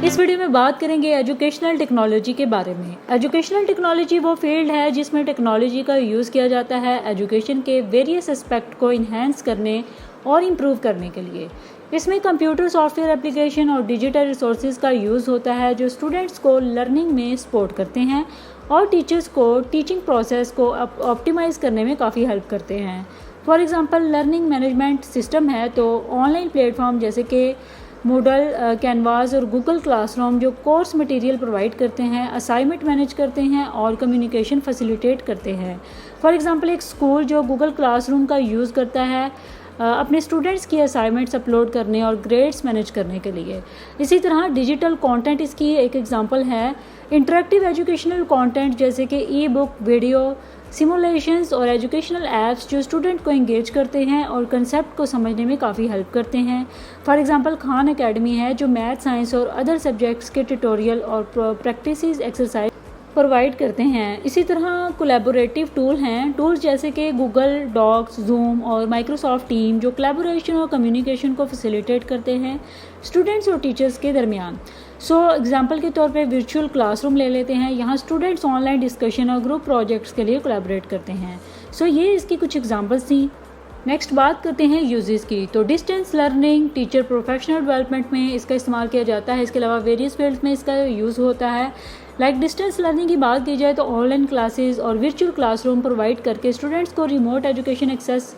इस वीडियो में बात करेंगे एजुकेशनल टेक्नोलॉजी के बारे में। एजुकेशनल टेक्नोलॉजी वो फील्ड है जिसमें टेक्नोलॉजी का यूज़ किया जाता है एजुकेशन के वेरियस एस्पेक्ट को इन्हेंस करने और इम्प्रूव करने के लिए। इसमें कंप्यूटर सॉफ्टवेयर एप्लीकेशन और डिजिटल रिसोर्सेज का यूज़ होता है जो स्टूडेंट्स को लर्निंग में सपोर्ट करते हैं और टीचर्स को टीचिंग प्रोसेस को ऑप्टिमाइज़ करने में काफ़ी हेल्प करते हैं। For example learning management system है तो ऑनलाइन प्लेटफॉर्म जैसे कि मूडल, कैनवास और गूगल क्लासरूम जो कोर्स मटेरियल प्रोवाइड करते हैं, असाइनमेंट मैनेज करते हैं और कम्युनिकेशन फैसिलिटेट करते हैं। फॉर एग्ज़ाम्पल एक स्कूल जो गूगल क्लासरूम का यूज़ करता है अपने स्टूडेंट्स की असाइनमेंट्स अपलोड करने और ग्रेड्स मैनेज करने के लिए। इसी तरह डिजिटल कंटेंट इसकी एक एग्जांपल है। इंटरेक्टिव एजुकेशनल कंटेंट जैसे कि ई बुक, वीडियो, सिमुलेशंस और एजुकेशनल ऐप्स जो स्टूडेंट को एंगेज करते हैं और कंसेप्ट को समझने में काफ़ी हेल्प करते हैं। फॉर एग्जांपल खान एकेडमी है जो मैथ, साइंस और अदर सब्जेक्ट्स के ट्यूटोरियल और प्रैक्टिस एक्सरसाइज प्रोवाइड करते हैं। इसी तरह कोलैबोरेटिव टूल हैं, टूल्स जैसे कि गूगल डॉक्स, जूम और माइक्रोसॉफ्ट टीम जो कोलैबोरेशन और कम्युनिकेशन को फैसिलिटेट करते हैं स्टूडेंट्स और टीचर्स के दरमियान। एग्जांपल के तौर पे वर्चुअल क्लासरूम ले लेते हैं, यहाँ स्टूडेंट्स ऑनलाइन डिस्कशन और ग्रुप प्रोजेक्ट्स के लिए कोलैबोरेट करते हैं। ये इसकी कुछ एग्जांपल्स थी। नेक्स्ट बात करते हैं यूजेस की। तो distance learning, teacher professional development में इसका इस्तेमाल किया जाता है। इसके अलावा वेरियस फील्ड्स में इसका यूज़ होता है। डिस्टेंस लर्निंग की बात की जाए तो ऑनलाइन क्लासेस और वर्चुअल क्लासरूम प्रोवाइड करके स्टूडेंट्स को रिमोट एजुकेशन एक्सेस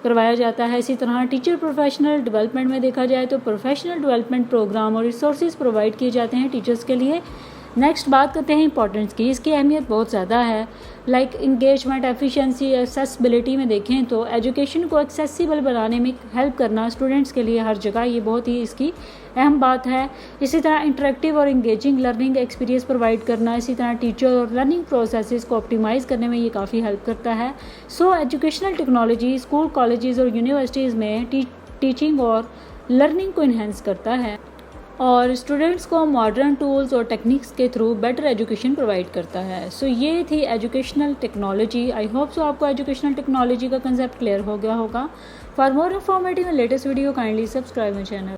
करवाया जाता है। इसी तरह टीचर प्रोफेशनल डेवलपमेंट में देखा जाए तो प्रोफेशनल डेवलपमेंट प्रोग्राम और रिसोर्सेज प्रोवाइड किए जाते हैं टीचर्स के लिए। नेक्स्ट बात करते हैं इंपॉर्टेंस की। इसकी अहमियत बहुत ज़्यादा है। इंगेजमेंट, एफिशिएंसी, एक्सेसिबिलिटी में देखें तो एजुकेशन को एक्सेसिबल बनाने में हेल्प करना स्टूडेंट्स के लिए हर जगह ये बहुत ही इसकी अहम बात है। इसी तरह इंटरेक्टिव और इंगेजिंग लर्निंग एक्सपीरियंस प्रोवाइड करना, इसी तरह टीचर और लर्निंग प्रोसेसेस को ऑप्टिमाइज़ करने में ये काफ़ी हेल्प करता है। एजुकेशनल टेक्नोलॉजी स्कूल, कॉलेजेस और यूनिवर्सिटीज़ में टीचिंग और लर्निंग को इन्हेंस करता है और स्टूडेंट्स को मॉडर्न टूल्स और टेक्निक्स के थ्रू बेटर एजुकेशन प्रोवाइड करता है। ये थी एजुकेशनल टेक्नोलॉजी। आई होप आपको एजुकेशनल टेक्नोलॉजी का कंसेप्ट क्लियर हो गया होगा। For more informative and latest video kindly subscribe my channel.